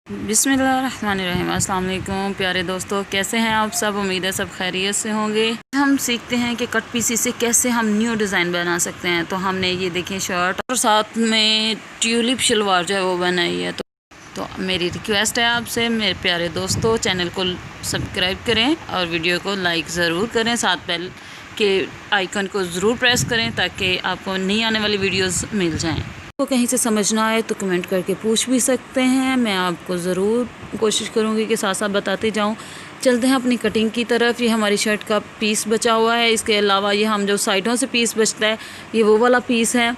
बिस्मिल्लाहिर्रहमानिर्रहीम। अस्सलाम वालेकुम प्यारे दोस्तों, कैसे हैं आप सब? उम्मीद है सब खैरियत से होंगे। हम सीखते हैं कि कट पीसी से कैसे हम न्यू डिज़ाइन बना सकते हैं। तो हमने ये देखें शर्ट और साथ में ट्यूलिप शलवार जो है वो बनाई है। तो मेरी रिक्वेस्ट है आपसे मेरे प्यारे दोस्तों, चैनल को सब्सक्राइब करें और वीडियो को लाइक ज़रूर करें। साथ बेल के आइकन को ज़रूर प्रेस करें ताकि आपको नई आने वाली वीडियोज़ मिल जाएँ। तो कहीं से समझना आए तो कमेंट करके पूछ भी सकते हैं, मैं आपको ज़रूर कोशिश करूँगी कि साथ साथ बताते जाऊँ। चलते हैं अपनी कटिंग की तरफ। ये हमारी शर्ट का पीस बचा हुआ है। इसके अलावा ये हम जो साइडों से पीस बचता है ये वो वाला पीस है।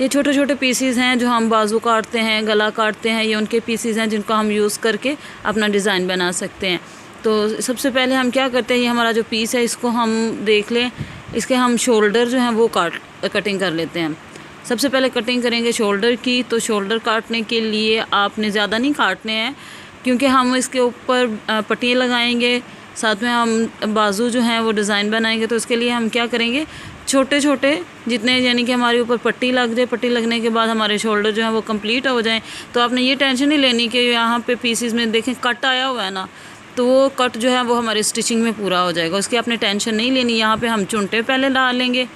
ये छोटे छोटे पीसीज हैं जो हम बाजू काटते हैं, गला काटते हैं, ये उनके पीसीज हैं जिनको हम यूज़ करके अपना डिज़ाइन बना सकते हैं। तो सबसे पहले हम क्या करते हैं, ये हमारा जो पीस है इसको हम देख लें। इसके हम शोल्डर जो हैं वो कटिंग कर लेते हैं। सबसे पहले कटिंग करेंगे शोल्डर की। तो शोल्डर काटने के लिए आपने ज़्यादा नहीं काटने हैं क्योंकि हम इसके ऊपर पट्टियाँ लगाएंगे, साथ में हम बाजू जो हैं वो डिज़ाइन बनाएंगे। तो इसके लिए हम क्या करेंगे, छोटे छोटे जितने यानी कि हमारे ऊपर पट्टी लग जाए, पट्टी लगने के बाद हमारे शोल्डर जो हैं वो कंप्लीट हो जाएं। तो आपने ये टेंशन नहीं लेनी कि यहाँ पे पीसीस में देखें कट आया हुआ है ना, तो वो कट जो है वो हमारे स्टिचिंग में पूरा हो जाएगा, उसकी आपने टेंशन नहीं लेनी। यहाँ पे हम चुनटे पहले डालेंगे,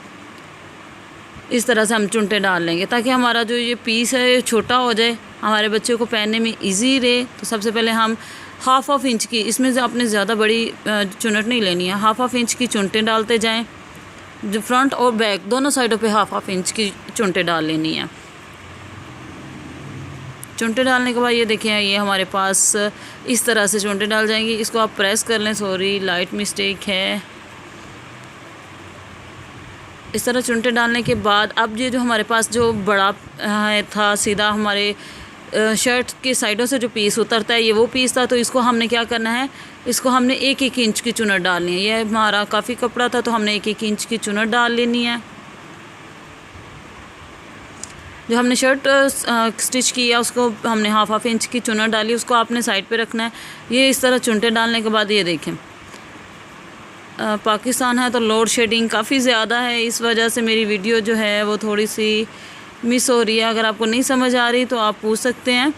इस तरह से हम चुनटे डाल लेंगे ताकि हमारा जो ये पीस है ये छोटा हो जाए, हमारे बच्चे को पहनने में इजी रहे। तो सबसे पहले हम हाफ इंच की, इसमें से आपने ज़्यादा बड़ी चुनट नहीं लेनी है, हाफ इंच की चुनटे डालते जाएं। जो फ्रंट और बैक दोनों साइडों पे हाफ इंच की चुनटे डाल लेनी है। चुनटे डालने के बाद ये देखें, ये हमारे पास इस तरह से चुनटे डाल जाएंगी। इसको आप प्रेस कर लें, सॉरी लाइट मिस्टेक है। इस तरह चुनटे डालने के बाद अब ये जो हमारे पास जो बड़ा था सीधा हमारे शर्ट के साइडों से जो पीस उतरता है ये वो पीस था। तो इसको हमने क्या करना है, इसको हमने एक एक इंच की चुनट डालनी है। ये हमारा काफ़ी कपड़ा था तो हमने एक एक इंच की चुनट डाल लेनी है। जो हमने शर्ट स्टिच किया उसको हमने हाफ इंच की चुनट डाली, उसको आपने साइड पे रखना है। ये इस तरह चुनटे डालने के बाद ये देखें, पाकिस्तान है तो लोड शेडिंग काफ़ी ज़्यादा है, इस वजह से मेरी वीडियो जो है वो थोड़ी सी मिस हो रही है। अगर आपको नहीं समझ आ रही तो आप पूछ सकते हैं।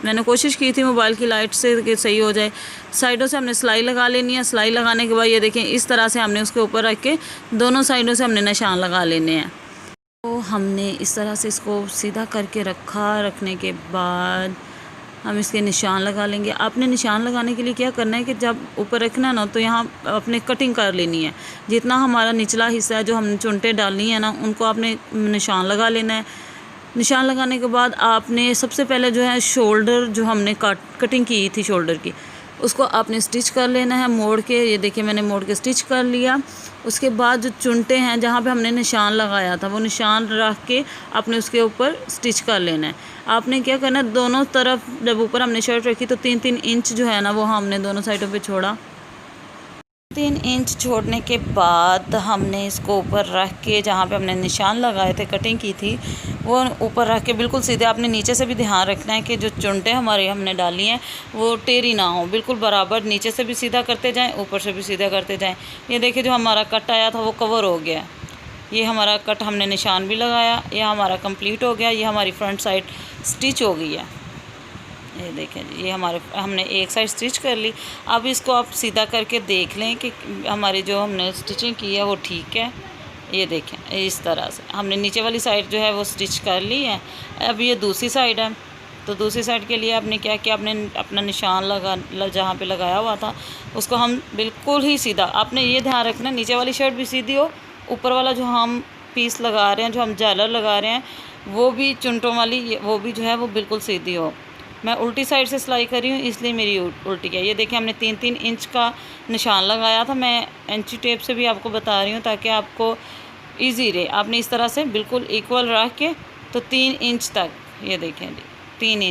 मैंने कोशिश की थी मोबाइल की लाइट से कि सही हो जाए। साइडों से हमने सिलाई लगा लेनी है। सिलाई लगाने के बाद ये देखें इस तरह से हमने उसके ऊपर रख के दोनों साइडों से हमने निशान लगा लेने हैं। तो हमने इस तरह से इसको सीधा करके रखा। रखने के बाद हम इसके निशान लगा लेंगे। आपने निशान लगाने के लिए क्या करना है कि जब ऊपर रखना है ना तो यहाँ अपने कटिंग कर लेनी है। जितना हमारा निचला हिस्सा है जो हमने चुनटे डालनी है ना उनको आपने निशान लगा लेना है। निशान लगाने के बाद आपने सबसे पहले जो है शोल्डर जो हमने कटिंग की थी शोल्डर की उसको आपने स्टिच कर लेना है मोड़ के। ये देखिए मैंने मोड़ के स्टिच कर लिया। उसके बाद जो चुनटे हैं जहाँ पे हमने निशान लगाया था वो निशान रख के आपने उसके ऊपर स्टिच कर लेना है। आपने क्या करना है, दोनों तरफ जब ऊपर हमने शर्ट रखी तो 3-3 इंच जो है ना वो हमने दोनों साइडों पे छोड़ा। 3 इंच छोड़ने के बाद हमने इसको ऊपर रख के जहाँ पे हमने निशान लगाए थे कटिंग की थी वो ऊपर रख के बिल्कुल सीधे। आपने नीचे से भी ध्यान रखना है कि जो चुनटे हमारे हमने डाली हैं वो टेढ़ी ना हो, बिल्कुल बराबर नीचे से भी सीधा करते जाएं, ऊपर से भी सीधा करते जाएं। ये देखिए जो हमारा कट आया था वो कवर हो गया। ये हमारा कट हमने निशान भी लगाया, यह हमारा कंप्लीट हो गया। ये हमारी फ्रंट साइड स्टिच हो गई है। ये देखें जी, ये हमने एक साइड स्टिच कर ली। अब इसको आप सीधा करके देख लें कि हमारी जो हमने स्टिचिंग की है वो ठीक है। ये देखें इस तरह से हमने नीचे वाली साइड जो है वो स्टिच कर ली है। अब ये दूसरी साइड है। तो दूसरी साइड के लिए आपने क्या किया, आपने अपना निशान जहाँ पे लगाया हुआ था उसको हम बिल्कुल ही सीधा। आपने ये ध्यान रखना नीचे वाली शर्ट भी सीधी हो, ऊपर वाला जो हम पीस लगा रहे हैं, जो हम जालर लगा रहे हैं वो भी चुनटों वाली वो भी जो है वो बिल्कुल सीधी हो। मैं उल्टी साइड से सिलाई कर रही हूँ इसलिए मेरी उल्टी है। ये देखिए हमने 3-3 इंच का निशान लगाया था। मैं इंची टेप से भी आपको बता रही हूँ ताकि आपको इजी रहे। आपने इस तरह से बिल्कुल इक्वल रख के तो 3 इंच तक, ये देखें जी 3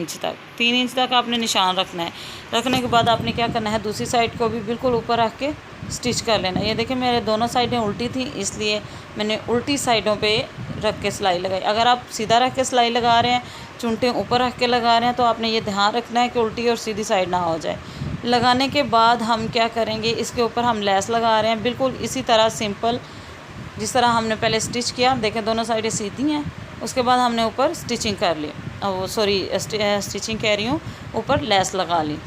इंच तक आपने निशान रखना है। रखने के बाद आपने क्या करना है, दूसरी साइड को भी बिल्कुल ऊपर रख के स्टिच कर लेना। ये देखिए मेरे दोनों साइडें उल्टी थी इसलिए मैंने उल्टी साइडों पे रख के सिलाई लगाई। अगर आप सीधा रख के सिलाई लगा रहे हैं, चुनटे ऊपर रख के लगा रहे हैं तो आपने ये ध्यान रखना है कि उल्टी और सीधी साइड ना हो जाए। लगाने के बाद हम क्या करेंगे, इसके ऊपर हम लेस लगा रहे हैं बिल्कुल इसी तरह सिंपल जिस तरह हमने पहले स्टिच किया। देखें दोनों साइडें सीधी हैं। उसके बाद हमने ऊपर स्टिचिंग कर ली। वो सॉरी स्टिचिंग कह रही हूँ, ऊपर लेस लगा ली।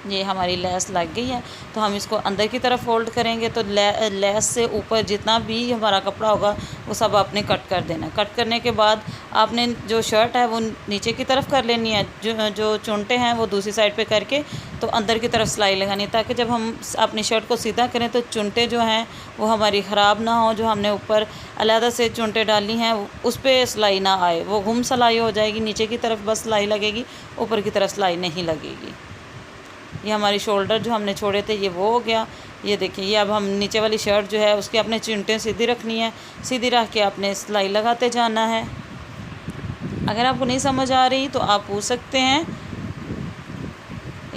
ये हमारी लेस लग गई है, तो हम इसको अंदर की तरफ फोल्ड करेंगे। तो लेस से ऊपर जितना भी हमारा कपड़ा होगा वो सब आपने कट कर देना। कट करने के बाद आपने जो शर्ट है वो नीचे की तरफ कर लेनी है, जो चुनटे हैं वो दूसरी साइड पे करके तो अंदर की तरफ सिलाई लगानी है, ताकि जब हम अपनी शर्ट को सीधा करें तो चुनटे जो हैं वो हमारी ख़राब ना हो। जो हमने ऊपर अलहदा से चुनटे डाली हैं उस पर सिलाई ना आए, वो गुम सिलाई हो जाएगी। नीचे की तरफ बस सिलाई लगेगी, ऊपर की तरफ सिलाई नहीं लगेगी। ये हमारी शोल्डर जो हमने छोड़े थे ये वो हो गया। ये देखिए, ये अब हम नीचे वाली शर्ट जो है उसकी अपने चुनटें सीधी रखनी है, सीधी रख के आपने सिलाई लगाते जाना है। अगर आपको नहीं समझ आ रही तो आप पूछ सकते हैं।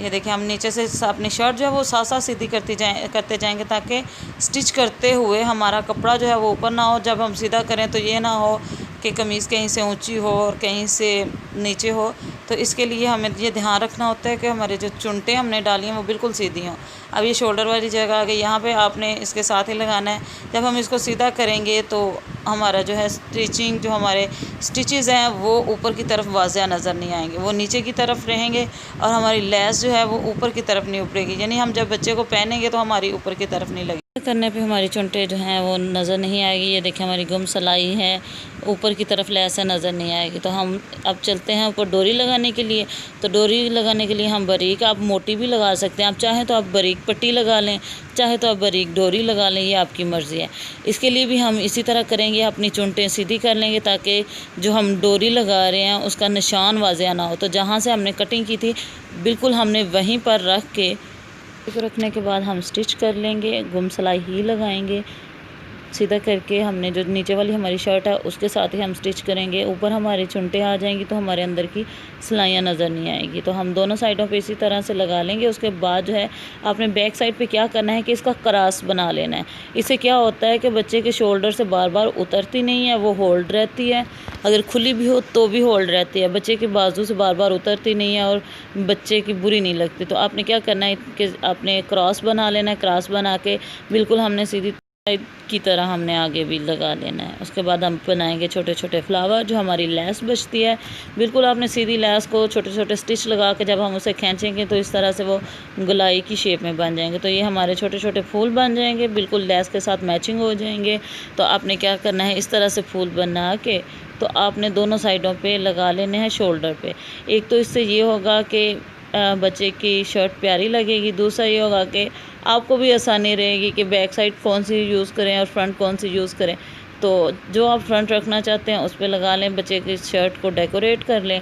ये देखिए, हम नीचे से अपनी शर्ट जो है वो साथ साथ सीधी करते जाएंगे, ताकि स्टिच करते हुए हमारा कपड़ा जो है वो ऊपर ना हो। जब हम सीधा करें तो ये ना हो कि कमीज़ कहीं से ऊंची हो और कहीं से नीचे हो। तो इसके लिए हमें ये ध्यान रखना होता है कि हमारे जो चुनटें हमने डाली हैं वो बिल्कुल सीधी हों। अब ये शोल्डर वाली जगह आ गई, यहाँ पे आपने इसके साथ ही लगाना है। जब हम इसको सीधा करेंगे तो हमारा जो है स्टिचिंग, जो हमारे स्टिचेस हैं वो ऊपर की तरफ वाज़िया नज़र नहीं आएंगे, वो नीचे की तरफ रहेंगे और हमारी लेस जो है वो ऊपर की तरफ नहीं उपड़ेगी। यानी हम जब बच्चे को पहनेंगे तो हमारी ऊपर की तरफ नहीं लगेगी। करने पे हमारी चुनटे जो हैं वो नज़र नहीं आएगी। ये देखिए, हमारी गुम सिलाई है, ऊपर की तरफ लेस है, नज़र नहीं आएगी। तो हम अब चलते हैं ऊपर डोरी लगाने के लिए। तो डोरी लगाने के लिए हम बारीक, आप मोटी भी लगा सकते हैं, आप चाहें तो आप बारीक पट्टी लगा लें, चाहे तो आप बारीक डोरी लगा लें, ये आपकी मर्ज़ी है। इसके लिए भी हम इसी तरह करेंगे, अपनी चुनटें सीधी कर लेंगे ताकि जो हम डोरी लगा रहे हैं उसका निशान वाज़िया ना हो। तो जहाँ से हमने कटिंग की थी बिल्कुल हमने वहीं पर रख के रखने के बाद हम स्टिच कर लेंगे, गुम सिलाई ही लगाएंगे। सीधा करके हमने जो नीचे वाली हमारी शर्ट है उसके साथ ही हम स्टिच करेंगे। ऊपर हमारी चुनटें आ जाएंगी तो हमारे अंदर की सिलाइयाँ नज़र नहीं आएगी। तो हम दोनों साइडों पे इसी तरह से लगा लेंगे। उसके बाद जो है आपने बैक साइड पे क्या करना है कि इसका क्रॉस बना लेना है। इससे क्या होता है कि बच्चे के शोल्डर से बार बार उतरती नहीं है, वो होल्ड रहती है। अगर खुली भी हो तो भी होल्ड रहती है, बच्चे के बाजू से बार बार उतरती नहीं है और बच्चे की बुरी नहीं लगती। तो आपने क्या करना है कि आपने क्रॉस बना लेना है। क्रॉस बना के बिल्कुल हमने सीधी की तरह हमने आगे भी लगा लेना है। उसके बाद हम बनाएंगे छोटे छोटे फ्लावर। जो हमारी लेस बचती है बिल्कुल आपने सीधी लेस को छोटे छोटे स्टिच लगा के जब हम उसे खींचेंगे तो इस तरह से वो गुलाई की शेप में बन जाएंगे। तो ये हमारे छोटे छोटे फूल बन जाएंगे, बिल्कुल लेस के साथ मैचिंग हो जाएंगे। तो आपने क्या करना है, इस तरह से फूल बना के तो आपने दोनों साइडों पे लगा लेने हैं शोल्डर पे। एक तो इससे ये होगा कि बच्चे की शर्ट प्यारी लगेगी, दूसरा ये होगा कि आपको भी आसानी रहेगी कि बैक साइड कौन सी यूज़ करें और फ्रंट कौन सी यूज़ करें। तो जो आप फ्रंट रखना चाहते हैं उस पर लगा लें, बच्चे की शर्ट को डेकोरेट कर लें,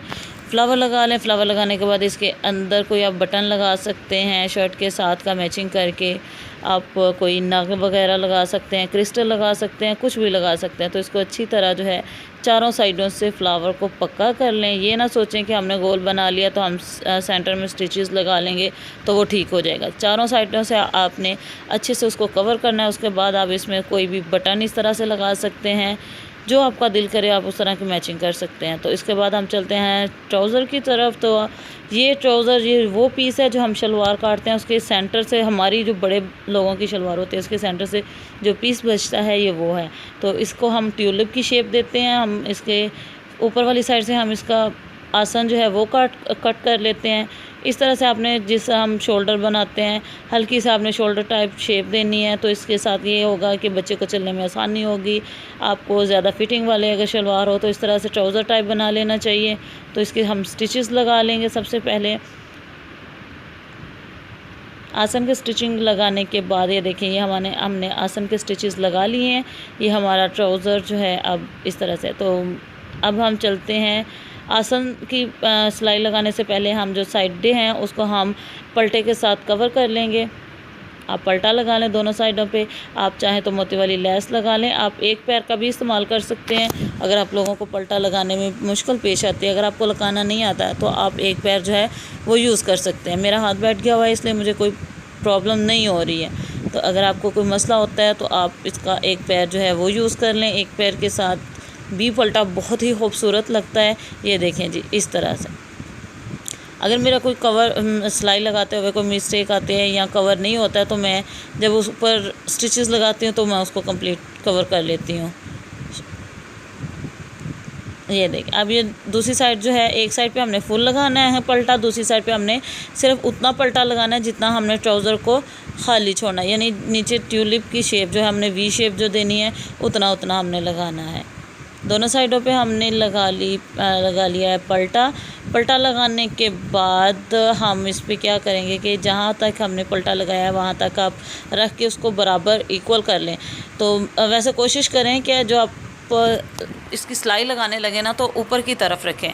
फ्लावर लगा लें। फ्लावर लगाने के बाद इसके अंदर कोई आप बटन लगा सकते हैं, शर्ट के साथ का मैचिंग करके आप कोई नग वगैरह लगा सकते हैं, क्रिस्टल लगा सकते हैं, कुछ भी लगा सकते हैं। तो इसको अच्छी तरह जो है चारों साइडों से फ्लावर को पक्का कर लें। ये ना सोचें कि हमने गोल बना लिया तो हम सेंटर में स्टिचेस लगा लेंगे तो वो ठीक हो जाएगा। चारों साइडों से आपने अच्छे से उसको कवर करना है। उसके बाद आप इसमें कोई भी बटन इस तरह से लगा सकते हैं, जो आपका दिल करे आप उस तरह की मैचिंग कर सकते हैं। तो इसके बाद हम चलते हैं ट्राउज़र की तरफ। तो ये ट्राउज़र, ये वो पीस है जो हम शलवार काटते हैं, उसके सेंटर से, हमारी जो बड़े लोगों की शलवार होती है उसके सेंटर से जो पीस बचता है ये वो है। तो इसको हम ट्यूलिप की शेप देते हैं। हम इसके ऊपर वाली साइड से हम इसका आसन जो है वो कट कर लेते हैं। इस तरह से आपने, जिस हम शोल्डर बनाते हैं, हल्की से आपने शोल्डर टाइप शेप देनी है। तो इसके साथ ये होगा कि बच्चे को चलने में आसानी होगी। आपको ज़्यादा फिटिंग वाले अगर शलवार हो तो इस तरह से ट्राउज़र टाइप बना लेना चाहिए। तो इसके हम स्टिचेस लगा लेंगे। सबसे पहले आसन के स्टिचिंग लगाने के बाद ये देखिए, ये हमने आसन के स्टिचेस लगा लिए हैं। ये हमारा ट्राउज़र जो है अब इस तरह से। तो अब हम चलते हैं आसन की सिलाई लगाने से पहले हम जो साइडें हैं उसको हम पलटे के साथ कवर कर लेंगे। आप पलटा लगा लें दोनों साइडों पे। आप चाहें तो मोती वाली लेस लगा लें। आप एक पैर का भी इस्तेमाल कर सकते हैं अगर आप लोगों को पलटा लगाने में मुश्किल पेश आती है। अगर आपको लगाना नहीं आता है तो आप एक पैर जो है वो यूज़ कर सकते हैं। मेरा हाथ बैठ गया हुआ है इसलिए मुझे कोई प्रॉब्लम नहीं हो रही है। तो अगर आपको कोई मसला होता है तो आप इसका एक पैर जो है वो यूज़ कर लें। एक पैर के साथ भी पलटा बहुत ही खूबसूरत लगता है। ये देखें जी, इस तरह से। अगर मेरा कोई कवर सिलाई लगाते हुए कोई मिस्टेक आते हैं या कवर नहीं होता है तो मैं जब उस ऊपर स्टिचेस लगाती हूँ तो मैं उसको कंप्लीट कवर कर लेती हूँ। ये देखिए, अब ये दूसरी साइड जो है, एक साइड पे हमने फुल लगाना है पल्टा, दूसरी साइड पे हमने सिर्फ उतना पल्टा लगाना है जितना हमने ट्राउज़र को खाली छोड़ना है, यानी नीचे ट्यूलिप की शेप जो है हमने वी शेप जो देनी है उतना उतना हमने लगाना है। दोनों साइडों पे हमने लगा लिया है पल्टा लगाने के बाद हम इस पर क्या करेंगे कि जहाँ तक हमने पल्टा लगाया है वहाँ तक आप रख के उसको बराबर इक्वल कर लें। तो वैसे कोशिश करें कि जो आप इसकी सिलाई लगाने लगे ना तो ऊपर की तरफ रखें,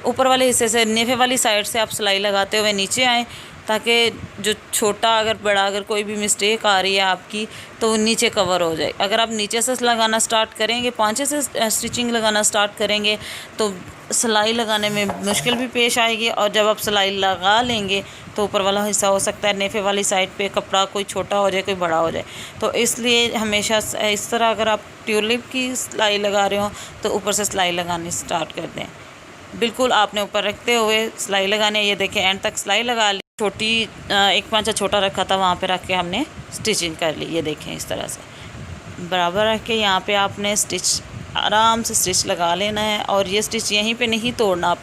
ऊपर वाले हिस्से से, नेफे वाली साइड से आप सिलाई लगाते हुए नीचे आएँ, ताकि जो छोटा अगर बड़ा अगर कोई भी मिस्टेक आ रही है आपकी तो वो नीचे कवर हो जाए। अगर आप नीचे से लगाना स्टार्ट करेंगे, पाँचे से स्टिचिंग लगाना स्टार्ट करेंगे तो सिलाई लगाने में मुश्किल भी पेश आएगी, और जब आप सिलाई लगा लेंगे तो ऊपर वाला हिस्सा हो सकता है नेफे वाली साइड पे कपड़ा कोई छोटा हो जाए कोई बड़ा हो जाए। तो इसलिए हमेशा इस तरह अगर आप ट्यूलिप की सिलाई लगा रहे हो तो ऊपर से सिलाई लगानी स्टार्ट कर दें। बिल्कुल आपने ऊपर रखते हुए सिलाई लगाने, ये देखें एंड तक सिलाई लगा ली। छोटी एक पांचा छोटा रखा था वहाँ पे रख के हमने स्टिचिंग कर ली। ये देखें इस तरह से बराबर रख के यहाँ पे आपने स्टिच आराम से स्टिच लगा लेना है, और ये स्टिच यहीं पे नहीं तोड़ना,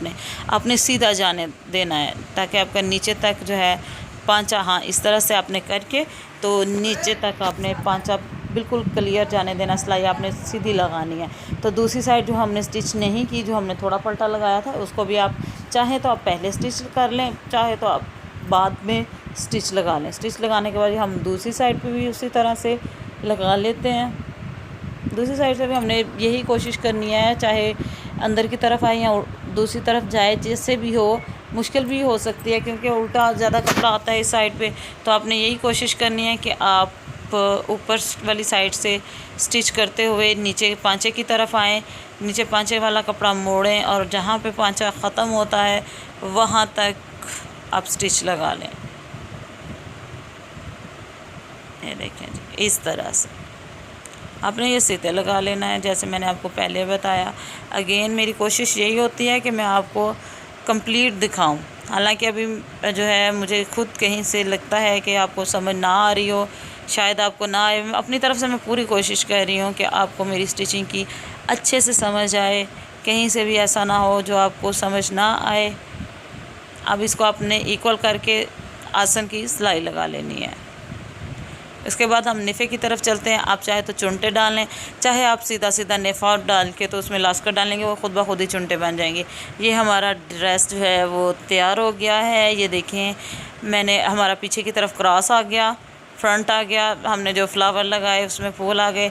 आपने सीधा जाने देना है ताकि आपका नीचे तक जो है पांचा, हाँ इस तरह से आपने करके तो नीचे तक आपने पांचा बिल्कुल क्लियर जाने देना, सिलाई आपने सीधी लगानी है। तो दूसरी साइड जो हमने स्टिच नहीं की, जो हमने थोड़ा पल्टा लगाया था, उसको भी आप चाहे तो आप पहले स्टिच कर लें, चाहे तो आप बाद में स्टिच लगा लें। स्टिच लगाने के बाद हम दूसरी साइड पे भी उसी तरह से लगा लेते हैं। दूसरी साइड से भी हमने यही कोशिश करनी है, चाहे अंदर की तरफ आए या दूसरी तरफ जाए, जैसे भी हो। मुश्किल भी हो सकती है क्योंकि उल्टा ज़्यादा कपड़ा आता है इस साइड पे, तो आपने यही कोशिश करनी है कि आप ऊपर वाली साइड से स्टिच करते हुए नीचे पांचे की तरफ आएँ, नीचे पांचे वाला कपड़ा मोड़ें और जहाँ पे पांचा ख़त्म होता है वहाँ तक आप स्टिच लगा लें। ये देखें जी, इस तरह से आपने ये सीधे लगा लेना है जैसे मैंने आपको पहले बताया। अगेन मेरी कोशिश यही होती है कि मैं आपको कंप्लीट दिखाऊं, हालांकि अभी जो है मुझे खुद कहीं से लगता है कि आपको समझ ना आ रही हो, शायद आपको ना आए। अपनी तरफ से मैं पूरी कोशिश कर रही हूँ कि आपको मेरी स्टिचिंग की अच्छे से समझ आए, कहीं से भी ऐसा ना हो जो आपको समझ ना आए। अब इसको आपने इक्वल करके आसन की सिलाई लगा लेनी है। इसके बाद हम नेफे की तरफ चलते हैं। आप चाहे तो चुनटे डालें, चाहे आप सीधा सीधा नेफा डाल के तो उसमें लास्कर डालेंगे, वो खुद ब खुद ही चुनटे बन जाएंगे। ये हमारा ड्रेस जो है वो तैयार हो गया है। ये देखें, मैंने हमारा पीछे की तरफ क्रॉस आ गया, फ्रंट आ गया, हमने जो फ्लावर लगाए उसमें फूल आ गए,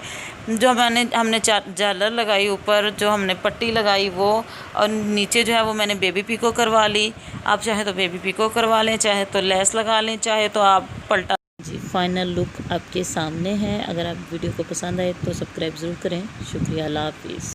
जो हमने झालर लगाई ऊपर, जो हमने पट्टी लगाई वो, और नीचे जो है वो मैंने बेबी पिको करवा ली। आप चाहे तो बेबी पिको करवा लें, चाहे तो लेस लगा लें, चाहे तो आप पलटा जी। फाइनल लुक आपके सामने है। अगर आप वीडियो को पसंद आए तो सब्सक्राइब ज़रूर करें। शुक्रिया, अल्लाह हाफिज़।